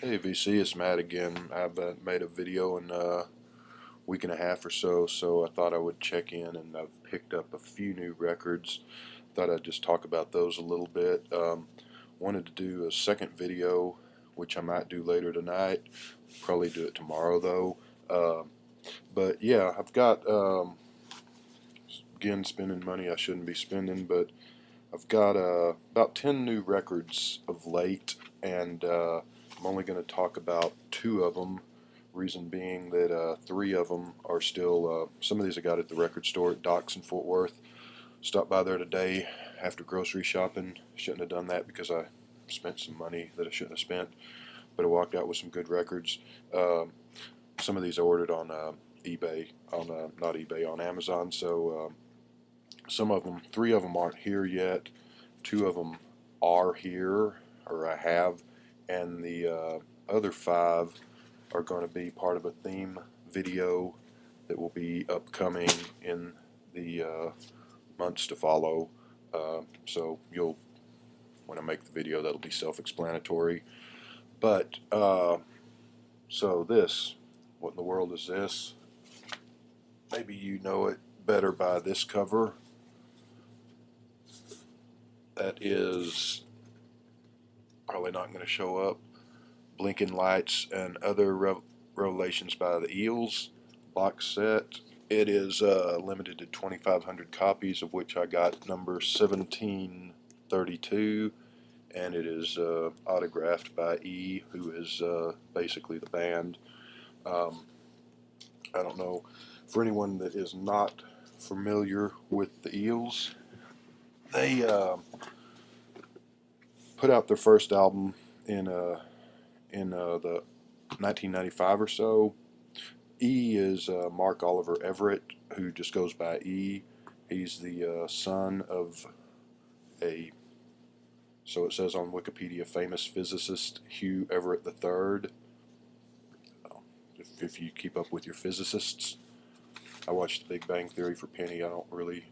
Hey VC, it's Matt again. I've made a video in a week and a half or so, so I thought I would check in, and I've picked up a few new records. Thought I'd just talk about those a little bit. Wanted to do a second video, which I might do later tonight. Probably do it tomorrow though. But yeah, I've got again spending money I shouldn't be spending, but I've got about 10 new records of late, and I'm only going to talk about two of them. Reason being that three of them are still, some of these I got at the record store at Docks in Fort Worth. Stopped by there today after grocery shopping. Shouldn't have done that because I spent some money that I shouldn't have spent, but I walked out with some good records. Some of these I ordered on eBay, on not eBay, on Amazon, so some of them, three of them aren't here yet. Two of them are here, or I have, and the other five are going to be part of a theme video that will be upcoming in the months to follow. So you'll, when I make the video, that'll be self-explanatory. But so this, what in the world is this? Maybe you know it better by this cover. That is probably not going to show up. Blinking Lights and Other Revelations by the Eels box set. It is limited to 2,500 copies, of which I got number 1732, and it is autographed by E, who is basically the band. I don't know, for anyone that is not familiar with the Eels, they put out their first album in the 1995 or so. E is Mark Oliver Everett, who just goes by E. He's the son of a, so it says on Wikipedia, famous physicist Hugh Everett III. If you keep up with your physicists. I watched The Big Bang Theory for Penny. I don't really,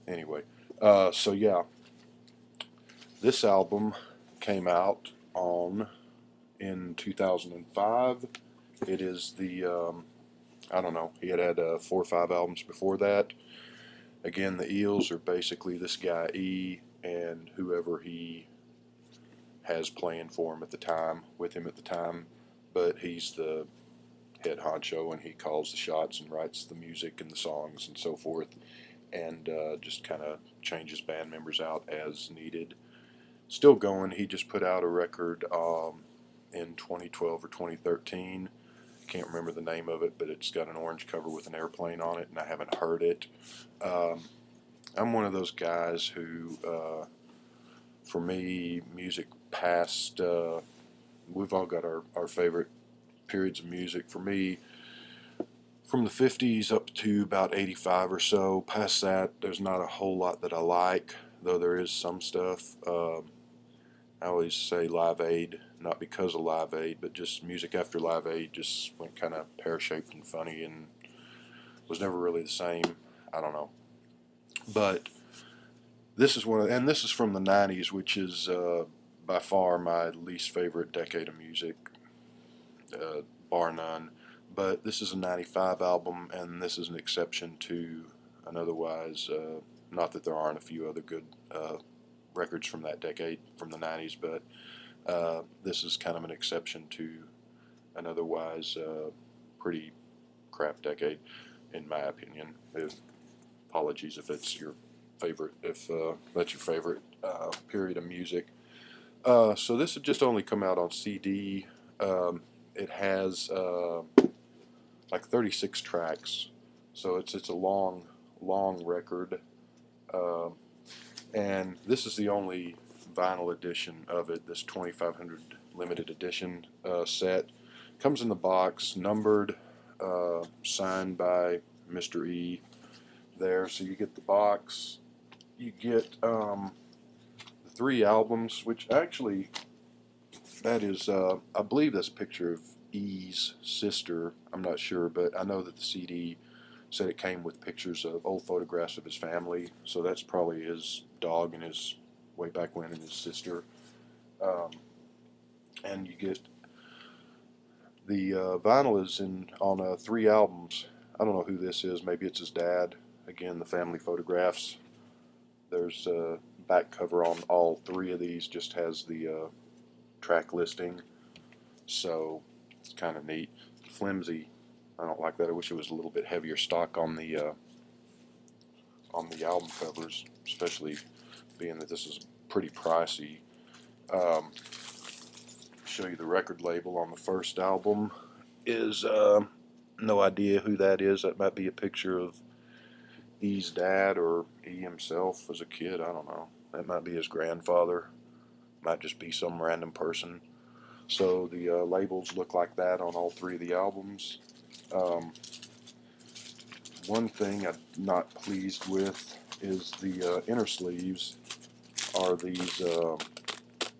anyway. So yeah, this album came out in 2005. It is the, I don't know, he had 4 or 5 albums before that. Again, the Eels are basically this guy E and whoever he has playing for him at the time, with him at the time, but he's the head honcho and he calls the shots and writes the music and the songs and so forth, and just kind of changes band members out as needed. Still going. He just put out a record in 2012 or 2013. Can't remember the name of it, but it's got an orange cover with an airplane on it, and I haven't heard it. I'm one of those guys who, for me, music past, we've all got our favorite periods of music. For me, from the 50s up to about 85 or so. Past that, there's not a whole lot that I like, though there is some stuff. I always say Live Aid, not because of Live Aid, but just music after Live Aid just went kind of pear-shaped and funny and was never really the same. I don't know. But this is and this is from the 90s, which is by far my least favorite decade of music, bar none. But this is a 95 album, and this is an exception to an otherwise, not that there aren't a few other good records from that decade, from the 90s, but this is kind of an exception to an otherwise pretty crap decade, in my opinion. Apologies if it's your favorite, if that's your favorite period of music. So this had just only come out on CD. It has like 36 tracks, so it's a long record. Uh, and this is the only vinyl edition of it, this 2500 limited edition set. Comes in the box, numbered, signed by Mr. E there. So you get the box, you get the 3 albums, which actually, that is, I believe that's a picture of E's sister. I'm not sure, but I know that the CD said it came with pictures of old photographs of his family, so that's probably his dog and his way back when and his sister. Um, and you get the vinyl is on 3 albums. I don't know who this is. Maybe it's his dad. Again, the family photographs. There's a back cover on all 3 of these. Just has the track listing. So it's kind of neat. Flimsy. I don't like that. I wish it was a little bit heavier stock on the album covers, especially being that this is pretty pricey. Show you the record label on the first album is no idea who that is. That might be a picture of E's dad or E himself as a kid. I don't know. That might be his grandfather. Might just be some random person. So the labels look like that on all 3 of the albums. One thing I'm not pleased with is the inner sleeves are these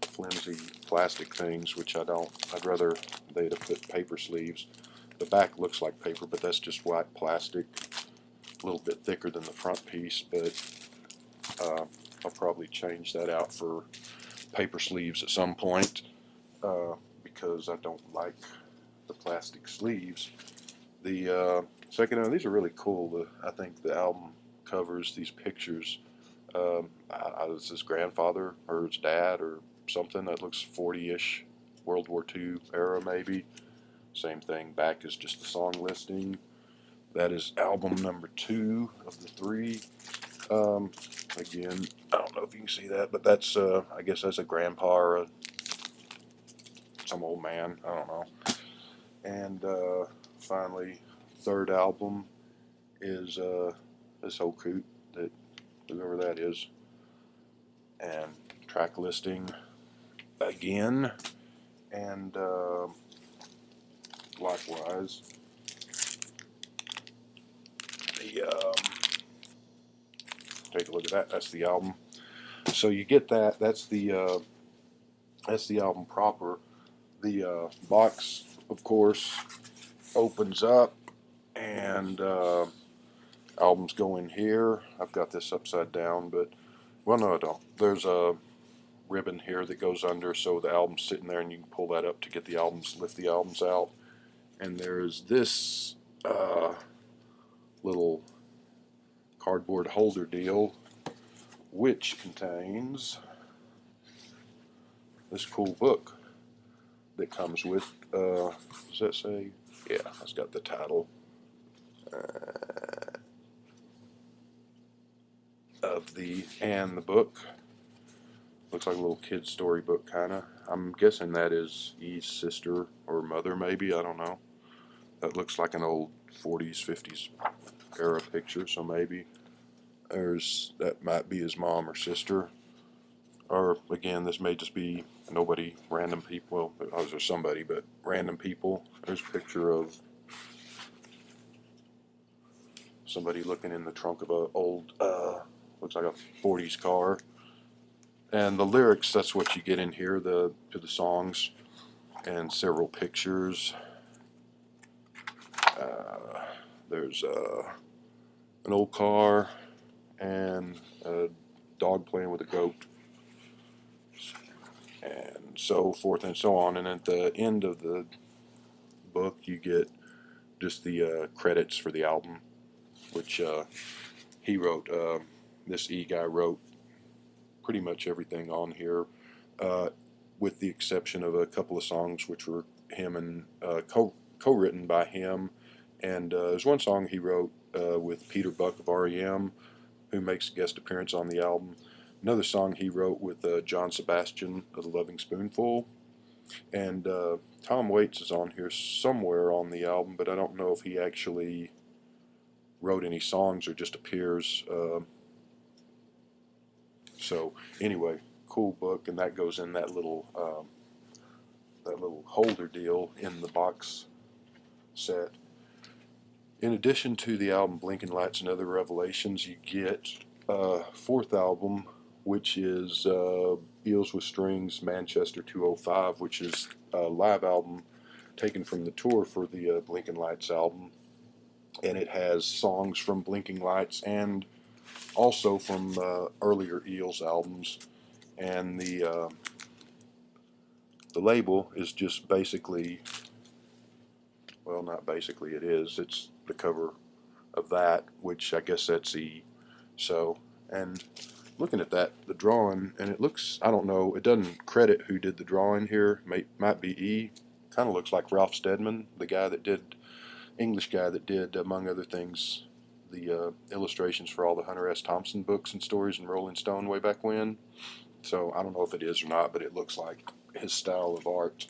flimsy plastic things, which I don't. I'd rather they'd have put paper sleeves. The back looks like paper, but that's just white plastic, a little bit thicker than the front piece, but I'll probably change that out for paper sleeves at some point because I don't like the plastic sleeves. The second one, these are really cool. I think the album covers, these pictures. It's his grandfather or his dad or something that looks 40-ish, World War II era maybe. Same thing, back is just the song listing. That is album number 2 of the 3. Again, I don't know if you can see that, but that's, I guess that's a grandpa or some old man, I don't know. And finally, third album is this old coot, that whoever that is, and track listing again, and likewise the take a look at that. That's the album. So you get that. That's the album proper. The box, of course, opens up, and albums go in here. I've got this upside down, but well, no, I don't. There's a ribbon here that goes under, so the album's sitting there, and you can pull that up to get the albums, lift the albums out. And there's this little cardboard holder deal, which contains this cool book that comes with, does that say? Yeah, it's got the title of the book. Looks like a little kid's storybook, kind of. I'm guessing that is E's sister or mother, maybe. I don't know. That looks like an old 40s, 50s era picture, so maybe that might be his mom or sister. Or again, this may just be nobody, random people. Well, there's somebody, but random people. There's a picture of somebody looking in the trunk of a old, looks like a 40s car. And the lyrics, that's what you get in here, to the songs, and several pictures. There's an old car and a dog playing with a goat, and so forth and so on. And at the end of the book, you get just the credits for the album, which he wrote. This E guy wrote pretty much everything on here, with the exception of a couple of songs which were him and co-written by him. And there's one song he wrote with Peter Buck of REM, who makes a guest appearance on the album. Another song he wrote with John Sebastian of The Loving Spoonful. And Tom Waits is on here somewhere on the album, but I don't know if he actually wrote any songs or just appears. So anyway, cool book, and that goes in that little holder deal in the box set. In addition to the album Blinking Lights and Other Revelations, you get fourth album, which is Eels with Strings Manchester 205, which is a live album taken from the tour for the Blinking Lights album. And it has songs from Blinking Lights and also from earlier Eels albums. And the the label is just basically, well, not basically, it is. It's the cover of that, which I guess that's E. So, and looking at that, the drawing, and it looks, I don't know, it doesn't credit who did the drawing here. Might be E. Kind of looks like Ralph Steadman, the guy that did, English guy that did, among other things, the illustrations for all the Hunter S. Thompson books and stories in Rolling Stone way back when. So I don't know if it is or not, but it looks like his style of art.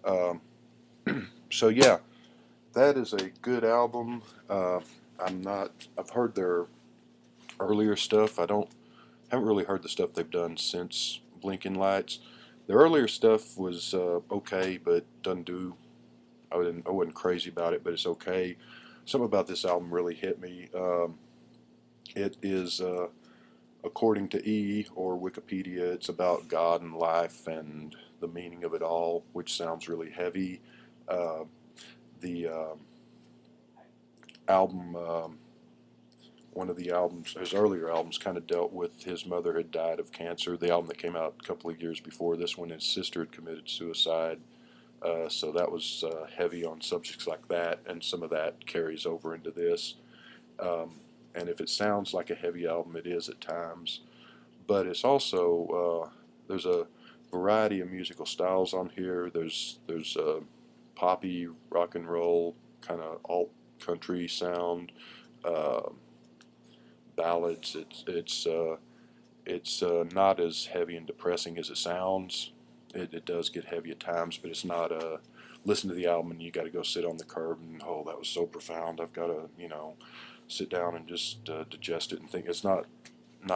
Um, so yeah, that is a good album. I've heard their earlier stuff. Haven't really heard the stuff they've done since Blinking Lights. The earlier stuff was okay, but doesn't do. I wasn't crazy about it, but it's okay. Something about this album really hit me. It is, according to E or Wikipedia, it's about God and life and the meaning of it all, which sounds really heavy. Uh, the album, one of the albums, his earlier albums, kind of dealt with his mother had died of cancer. The album that came out a couple of years before this one, his sister had committed suicide. So that was heavy on subjects like that, and some of that carries over into this. Um, and if it sounds like a heavy album, it is at times. But it's also there's a variety of musical styles on here. There's poppy, rock and roll, kind of alt country sound, uh, ballads. It's not as heavy and depressing as it sounds. It does get heavy at times, but it's not a listen to the album and you got to go sit on the curb and oh that was so profound. I've got to sit down and just digest it and think. It's not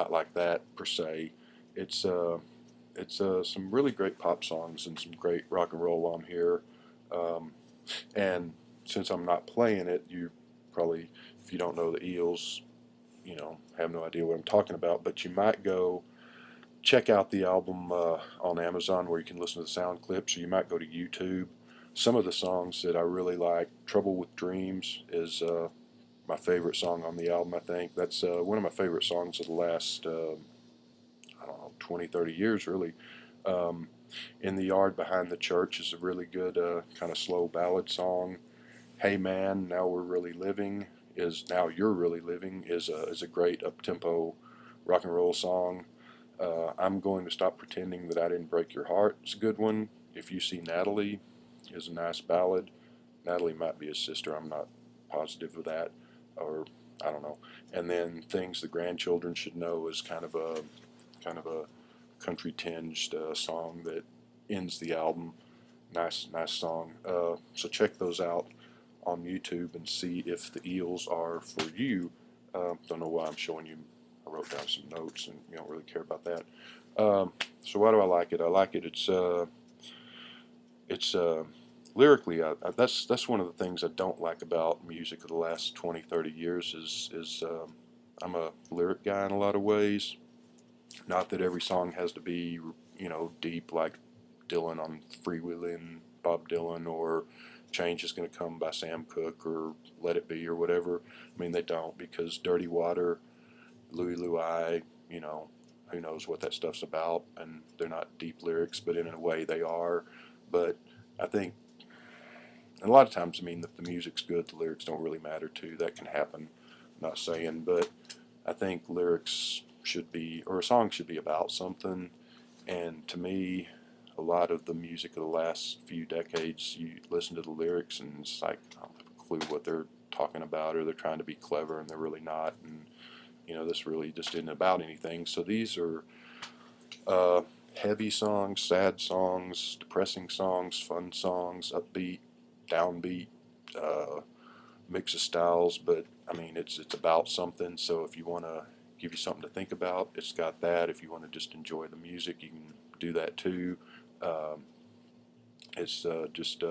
like that per se. It's uh, it's some really great pop songs and some great rock and roll on here. Um, and since I'm not playing it, you probably, if you don't know the Eels, have no idea what I'm talking about. But you might go check out the album on Amazon where you can listen to the sound clips, or you might go to YouTube. Some of the songs that I really like, "Trouble with Dreams" is my favorite song on the album. I think that's one of my favorite songs of the last I don't know 20, 30 years really. Um, "In the Yard Behind the Church" is a really good kind of slow ballad song. "Hey Man, Now We're Really Living" is "Now You're Really Living" is a great up tempo rock and roll song. "I'm Going to Stop Pretending That I Didn't Break Your Heart" is a good one. "If You See Natalie" is a nice ballad. Natalie might be his sister. I'm not positive of that, or I don't know. And then "Things the Grandchildren Should Know" is kind of a country tinged song that ends the album. Nice song. So check those out on YouTube and see if the Eels are for you. Don't know why I'm showing you. I wrote down some notes, and you don't really care about that. So why do I like it? I like it. It's lyrically. That's one of the things I don't like about music of the last 20, 30 years. Is I'm a lyric guy in a lot of ways. Not that every song has to be deep like Dylan on Freewheelin', Bob Dylan, or "Change Is Gonna Come" by Sam Cooke, or "Let It Be" or whatever. I mean, they don't, because "Dirty Water," "Louie Louie," you know, who knows what that stuff's about, and they're not deep lyrics, but in a way they are. But I think, and a lot of times, I mean, if the music's good, the lyrics don't really matter too. That can happen. I'm not saying, but I think lyrics should be, or a song should be about something. And to me, a lot of the music of the last few decades, you listen to the lyrics and it's like, I don't have a clue what they're talking about, or they're trying to be clever and they're really not. And, this really just isn't about anything. So these are uh, heavy songs, sad songs, depressing songs, fun songs, upbeat, downbeat, uh, mix of styles. But I mean, it's about something. So if you want to give you something to think about, it's got that. If you want to just enjoy the music, you can do that too. Um, it's just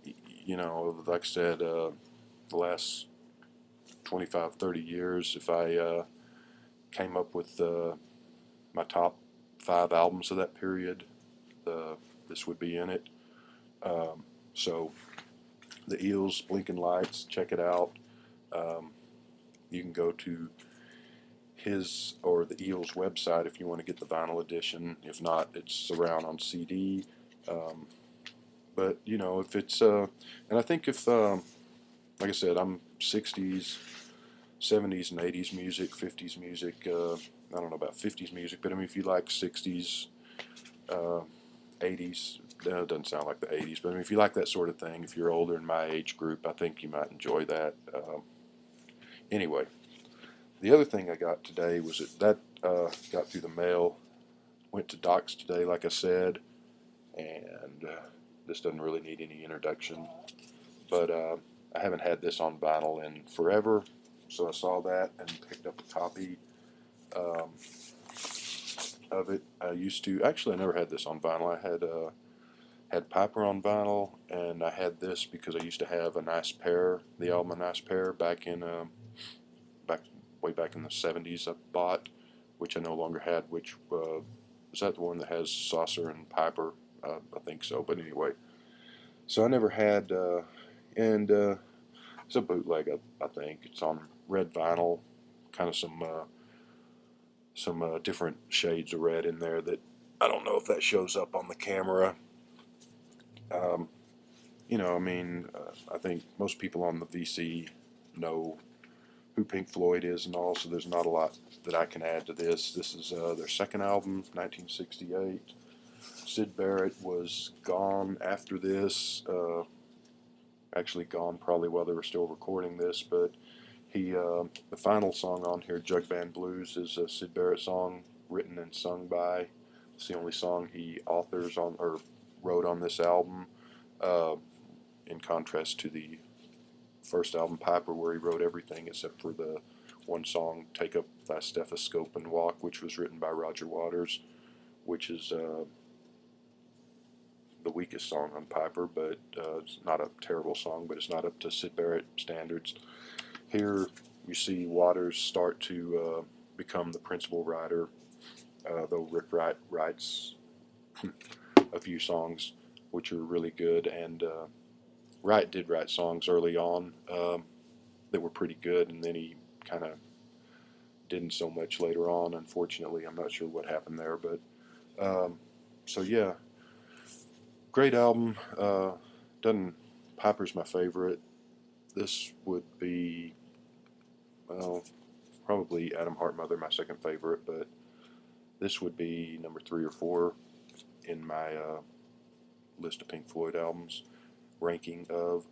like I said, the last 25, 30 years, if I came up with my top 5 albums of that period, this would be in it. Um, so the Eels, Blinking Lights, check it out. Um, you can go to his or the Eels website if you want to get the vinyl edition. If not, it's around on CD. But you know, if it's and I think if like I said, I'm 60s, 70s, and 80s music, 50s music. I don't know about 50s music, but I mean, if you like 60s, uh, 80s, it doesn't sound like the 80s, but I mean, if you like that sort of thing, if you're older in my age group, I think you might enjoy that. Anyway, the other thing I got today was that got through the mail. Went to Doc's today, like I said, and this doesn't really need any introduction. But I haven't had this on vinyl in forever, so I saw that and picked up a copy um, of it. I used to actually I never had this on vinyl. I had Piper on vinyl, and I had this because I used to have a nice pair, the album A Nice Pair, back way back in the '70s. I bought, which I no longer had. Which is that the one that has Saucer and Piper? I think so. But anyway, so I never had, and it's a bootleg. I think it's on red vinyl, kind of some different shades of red in there that I don't know if that shows up on the camera. Um, you know, I mean, I think most people on the VC know who Pink Floyd is and all, so there's not a lot that I can add to this. This is their second album, 1968. Syd Barrett was gone after this, actually gone probably while they were still recording this, but the final song on here, Jug Band Blues, is a Syd Barrett song written and sung by. It's the only song he authors on or wrote on this album, uh, in contrast to the first album, Piper, where he wrote everything except for the one song, Take Up Thy Stethoscope and Walk, which was written by Roger Waters, which is the weakest song on Piper, but it's not a terrible song, but it's not up to Syd Barrett standards. Here you see Waters start to become the principal writer, though Rick Wright writes a few songs which are really good, and Wright did write songs early on that were pretty good, and then he kind of didn't so much later on. Unfortunately, I'm not sure what happened there, but so yeah, great album. Doesn't Piper's my favorite. This would be, well, probably Adam Hartmother, my second favorite, but this would be number 3 or 4 in my list of Pink Floyd albums. Ranking of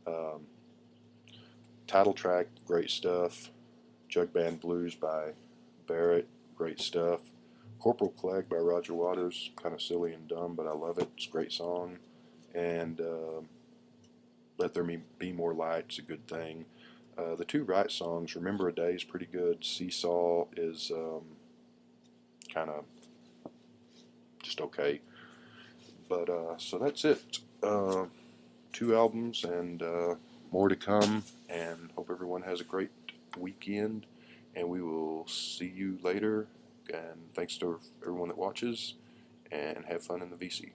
um, title track, great stuff. Jug Band Blues by Barrett, great stuff. Corporal Clegg by Roger Waters, kind of silly and dumb, but I love it. It's a great song. And Let There Be More Light is a good thing. The two Wright songs, Remember a Day is pretty good. Seesaw is kind of just okay. But so that's it. 2 albums and more to come. And hope everyone has a great weekend. And we will see you later. And thanks to everyone that watches. And have fun in the VC.